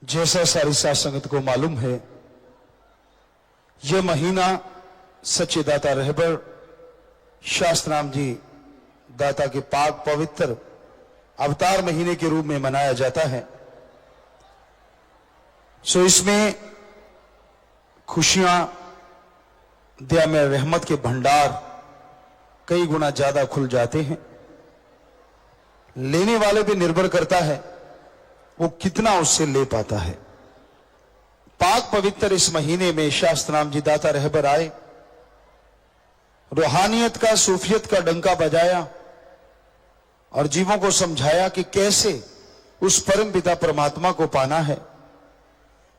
जैसा सारी साध संगत को मालूम है, यह महीना सच्चे दाता रहबर शास्त्रनाम जी दाता के पाक पवित्र अवतार महीने के रूप में मनाया जाता है। सो इसमें खुशियां, दया में रहमत के भंडार कई गुना ज्यादा खुल जाते हैं। लेने वाले पे निर्भर करता है वो कितना उससे ले पाता है। पाक पवित्र इस महीने में शास्त्रनाम जी दाता रहबर आए, रूहानियत का, सूफियत का डंका बजाया और जीवों को समझाया कि कैसे उस परम पिता परमात्मा को पाना है,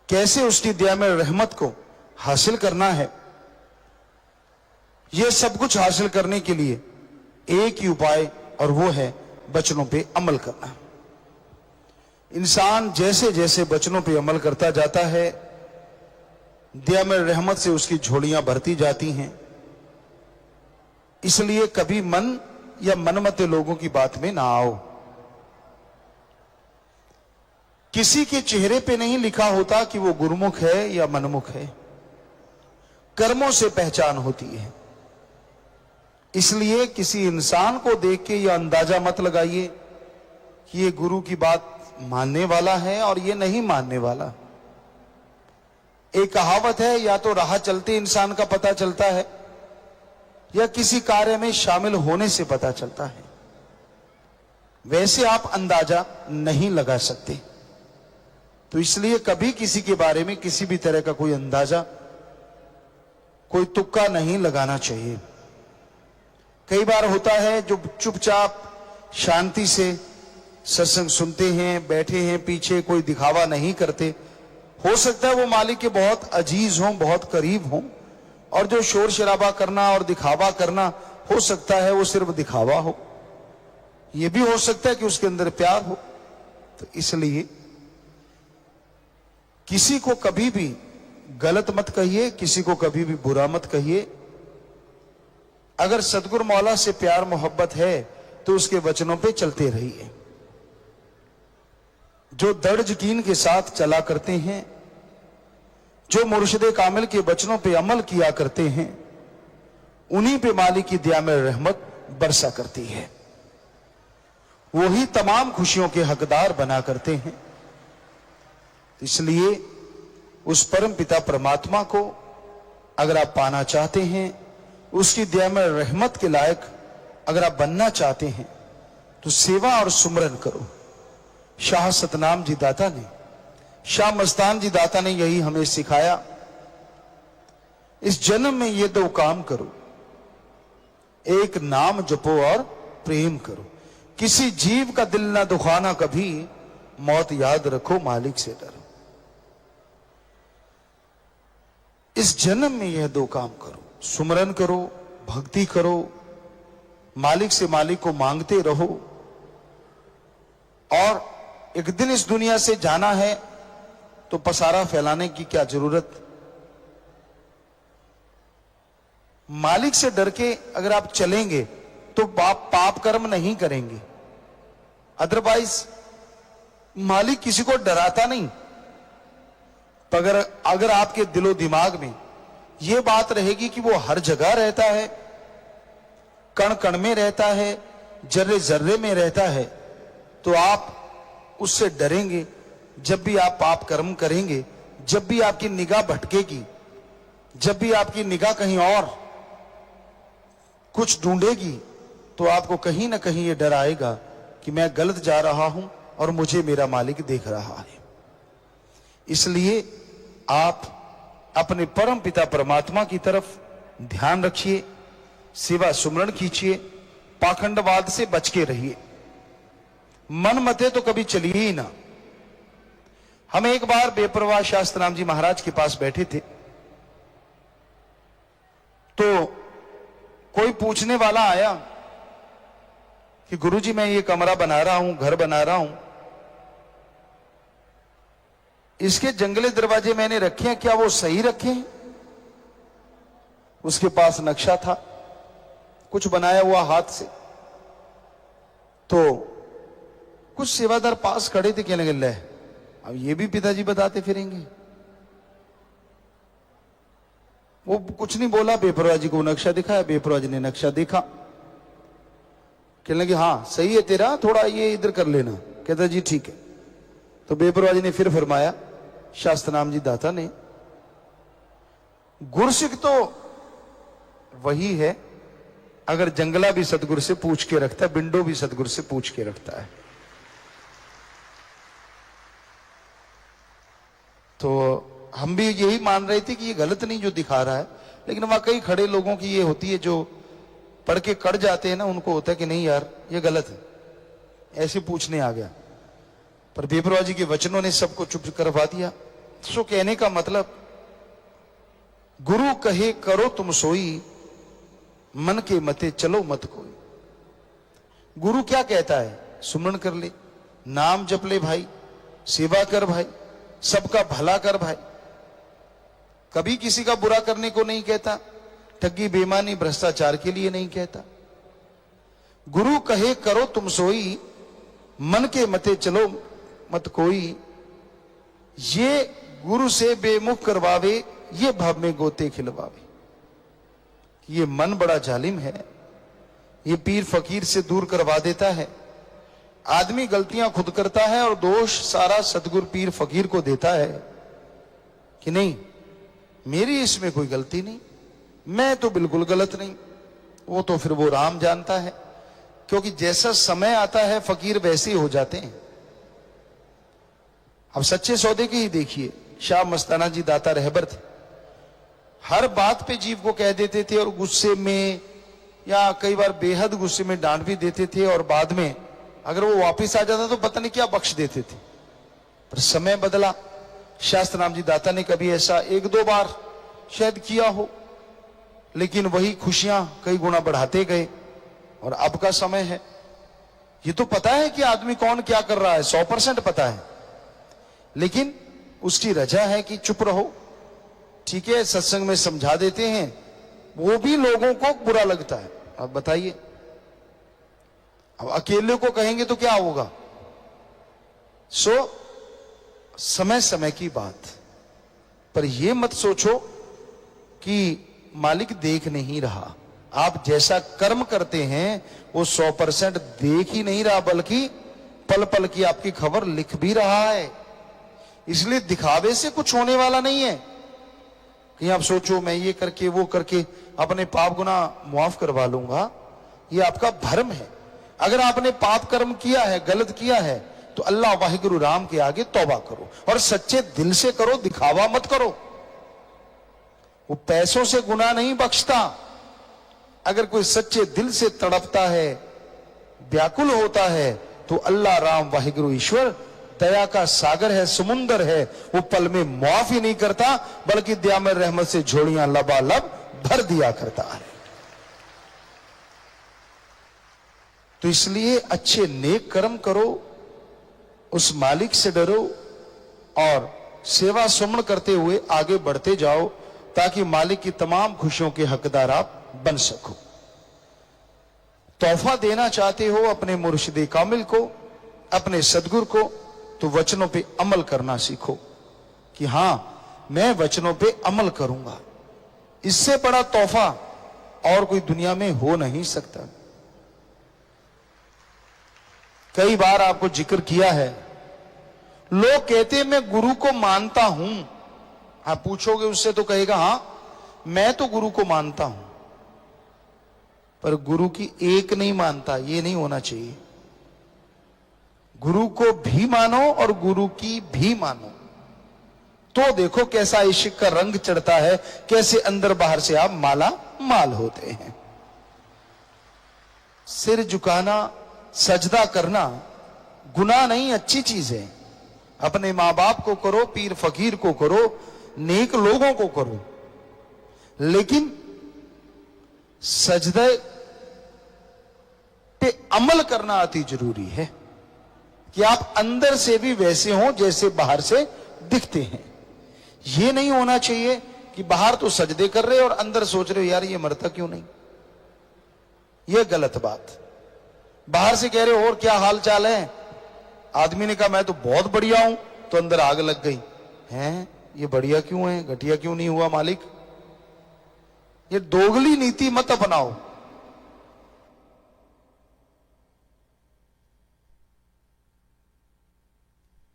कैसे उसकी दया में रहमत को हासिल करना है। यह सब कुछ हासिल करने के लिए एक ही उपाय, और वो है वचनों पे अमल करना। इंसान जैसे जैसे वचनों पे अमल करता जाता है, दया में रहमत से उसकी झोलियां भरती जाती हैं। इसलिए कभी मन या मनमते लोगों की बात में ना आओ। किसी के चेहरे पे नहीं लिखा होता कि वो गुरुमुख है या मनमुख है, कर्मों से पहचान होती है। इसलिए किसी इंसान को देख के यह अंदाजा मत लगाइए कि ये गुरु की बात मानने वाला है और ये नहीं मानने वाला। एक कहावत है, या तो राह चलते इंसान का पता चलता है या किसी कार्य में शामिल होने से पता चलता है। वैसे आप अंदाजा नहीं लगा सकते। तो इसलिए कभी किसी के बारे में किसी भी तरह का कोई अंदाजा, कोई तुक्का नहीं लगाना चाहिए। कई बार होता है जो चुपचाप शांति से सत्संग सुनते हैं, बैठे हैं पीछे, कोई दिखावा नहीं करते। हो सकता है वो मालिक के बहुत अजीज हों, बहुत करीब हों, और जो शोर शराबा करना और दिखावा करना, हो सकता है वो सिर्फ दिखावा हो। ये भी हो सकता है कि उसके अंदर प्यार हो। तो इसलिए किसी को कभी भी गलत मत कहिए, किसी को कभी भी बुरा मत कहिए। अगर सतगुरु मौला से प्यार मोहब्बत है तो उसके वचनों पे चलते रहिए। जो दृढ़ यकीन के साथ चला करते हैं, जो मुर्शिदे कामिल के वचनों पे अमल किया करते हैं, उन्हीं पे मालिक की दया में रहमत बरसा करती है। वही तमाम खुशियों के हकदार बना करते हैं। इसलिए उस परम पिता परमात्मा को अगर आप पाना चाहते हैं, उसकी दया में रहमत के लायक अगर आप बनना चाहते हैं, तो सेवा और सुमरन करो। शाह सतनाम जी दाता ने, शाह मस्तान जी दाता ने यही हमें सिखाया। इस जन्म में ये दो काम करो, एक नाम जपो और प्रेम करो। किसी जीव का दिल ना दुखाना कभी, मौत याद रखो मालिक से डरो। इस जन्म में यह दो काम करो, सुमरन करो, भक्ति करो, मालिक से मालिक को मांगते रहो। और एक दिन इस दुनिया से जाना है तो पसारा फैलाने की क्या जरूरत। मालिक से डर के अगर आप चलेंगे तो पाप कर्म नहीं करेंगे। अदरवाइज मालिक किसी को डराता नहीं। अगर आपके दिलो दिमाग में यह बात रहेगी कि वो हर जगह रहता है, कण कण में रहता है, जर्रे जर्रे में रहता है, तो आप उससे डरेंगे। जब भी आप पाप कर्म करेंगे, जब भी आपकी निगाह भटकेगी, जब भी आपकी निगाह कहीं और कुछ ढूंढेगी, तो आपको कहीं ना कहीं ये डर आएगा कि मैं गलत जा रहा हूं और मुझे मेरा मालिक देख रहा है। इसलिए आप अपने परम पिता परमात्मा की तरफ ध्यान रखिए, सेवा सुमरण कीजिए, पाखंडवाद से बच के रहिए। मन मते तो कभी चलिए ही ना। हम एक बार बेपरवाह शास्त्रनाम जी महाराज के पास बैठे थे, तो कोई पूछने वाला आया कि गुरुजी मैं ये कमरा बना रहा हूं, घर बना रहा हूं, इसके जंगले दरवाजे मैंने रखे हैं, क्या वो सही रखे हैं? उसके पास नक्शा था, कुछ बनाया हुआ हाथ से। तो कुछ सेवादार पास खड़े थे, कहने लगे ले अब ये भी पिताजी बताते फिरेंगे। वो कुछ नहीं बोला, बेपरवाह जी को नक्शा दिखाया, बेपरवाह जी ने नक्शा देखा, कहने लगे हाँ सही है तेरा, थोड़ा ये इधर कर लेना। कहता जी ठीक है। तो बेपरवाह जी ने फिर फरमाया, शास्त्रनाम जी दाता ने, गुरसिख तो वही है अगर जंगला भी सतगुरु से पूछ के रखता है, बिंडो भी सतगुरु से पूछ के रखता है। तो हम भी यही मान रहे थे कि ये गलत नहीं जो दिखा रहा है, लेकिन वाकई खड़े लोगों की ये होती है, जो पढ़ के कट जाते हैं ना, उनको होता है कि नहीं यार ये गलत है, ऐसे पूछने आ गया। पर बेपरवाह जी के वचनों ने सबको चुप करवा दिया। सो कहने का मतलब, गुरु कहे करो तुम सोई, मन के मते चलो मत कोई। गुरु क्या कहता है, सुमरण कर ले, नाम जप ले भाई, सेवा कर भाई, सबका भला कर भाई, कभी किसी का बुरा करने को नहीं कहता, ठगी बेईमानी भ्रष्टाचार के लिए नहीं कहता। गुरु कहे करो तुम सोई, मन के मते चलो मत कोई। ये गुरु से बेमुख करवावे, ये भव में गोते खिलवावे। ये मन बड़ा जालिम है, ये पीर फकीर से दूर करवा देता है। आदमी गलतियां खुद करता है और दोष सारा सतगुरु पीर फकीर को देता है कि नहीं मेरी इसमें कोई गलती नहीं, मैं तो बिल्कुल गलत नहीं। वो तो फिर वो राम जानता है, क्योंकि जैसा समय आता है फकीर वैसे ही हो जाते हैं। अब सच्चे सौदे की ही देखिए, शाह मस्ताना जी दाता रहबर थे, हर बात पे जीव को कह देते थे और गुस्से में या कई बार बेहद गुस्से में डांट भी देते थे, और बाद में अगर वो वापस आ जाता तो पता नहीं क्या बख्श देते थे। पर समय बदला, शास्त्र नाम जी दाता ने कभी ऐसा एक दो बार शायद किया हो, लेकिन वही खुशियां कई गुना बढ़ाते गए। और अब का समय है, ये तो पता है कि आदमी कौन क्या कर रहा है, 100% पता है, लेकिन उसकी रजा है कि चुप रहो। ठीक है, सत्संग में समझा देते हैं, वो भी लोगों को बुरा लगता है। अब बताइए, अब अकेले को कहेंगे तो क्या होगा। समय समय की बात, पर यह मत सोचो कि मालिक देख नहीं रहा। आप जैसा कर्म करते हैं वो 100% देख ही नहीं रहा, बल्कि पल पल की आपकी खबर लिख भी रहा है। इसलिए दिखावे से कुछ होने वाला नहीं है कि आप सोचो मैं ये करके वो करके अपने पाप गुना मुआफ करवा लूंगा। ये आपका भ्रम है। अगर आपने पाप कर्म किया है, गलत किया है, तो अल्लाह वाहिगुरु राम के आगे तौबा करो और सच्चे दिल से करो, दिखावा मत करो। वो पैसों से गुनाह नहीं बख्शता। अगर कोई सच्चे दिल से तड़पता है, व्याकुल होता है, तो अल्लाह राम वाहिगुरु ईश्वर दया का सागर है, समुंदर है। वो पल में मुआफ ही नहीं करता, बल्कि दया में रहमत से झोलियां लबालब भर दिया करता है। तो इसलिए अच्छे नेक कर्म करो, उस मालिक से डरो और सेवा सुमन करते हुए आगे बढ़ते जाओ, ताकि मालिक की तमाम खुशियों के हकदार आप बन सको। तोहफा देना चाहते हो अपने मुर्शिद कामिल को, अपने सदगुरु को, तो वचनों पे अमल करना सीखो कि हां मैं वचनों पे अमल करूंगा। इससे बड़ा तोहफा और कोई दुनिया में हो नहीं सकता। कई बार आपको जिक्र किया है, लोग कहते हैं मैं गुरु को मानता हूं। आप पूछोगे उससे तो कहेगा हां मैं तो गुरु को मानता हूं, पर गुरु की एक नहीं मानता। ये नहीं होना चाहिए। गुरु को भी मानो और गुरु की भी मानो, तो देखो कैसा इश्क का रंग चढ़ता है, कैसे अंदर बाहर से आप माला माल होते हैं। सिर झुकाना, सजदा करना गुनाह नहीं, अच्छी चीज है। अपने मां बाप को करो, पीर फकीर को करो, नेक लोगों को करो, लेकिन सजदे पे अमल करना अति जरूरी है कि आप अंदर से भी वैसे हो जैसे बाहर से दिखते हैं। यह नहीं होना चाहिए कि बाहर तो सजदे कर रहे हो और अंदर सोच रहे हो यार ये मरता क्यों नहीं। यह गलत बात। बाहर से कह रहे हो और क्या हाल चाल है, आदमी ने कहा मैं तो बहुत बढ़िया हूं, तो अंदर आग लग गई। हैं, ये बढ़िया क्यों है, घटिया क्यों नहीं हुआ मालिक? ये दोगली नीति मत अपनाओ।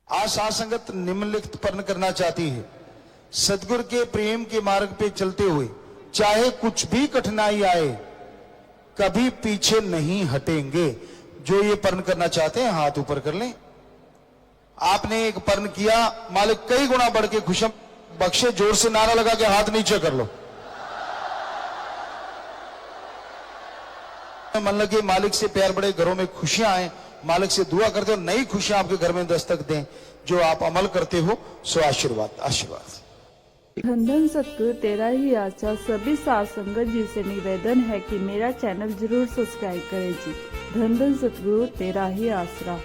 आज साध संगत निम्नलिखित पर्ण करना चाहती है। सदगुरु के प्रेम के मार्ग पे चलते हुए चाहे कुछ भी कठिनाई आए, कभी पीछे नहीं हटेंगे। जो ये पर्ण करना चाहते हैं हाथ ऊपर कर लें। आपने एक पर्ण किया, मालिक कई गुना बढ़ के खुशम बख्शे। जोर से नारा लगा के हाथ नीचे कर लो। मन लगे मालिक से प्यार बढ़े, घरों में खुशियां आए। मालिक से दुआ करते हो नई खुशियां आपके घर में दस्तक दें। जो आप अमल करते हो सो आशीर्वाद आशीर्वाद। धन धन सतगुरु तेरा ही आशा। सभी साध संगत जी से निवेदन है कि मेरा चैनल जरूर सब्सक्राइब करें जी। धन धन सतगुरु तेरा ही आसरा।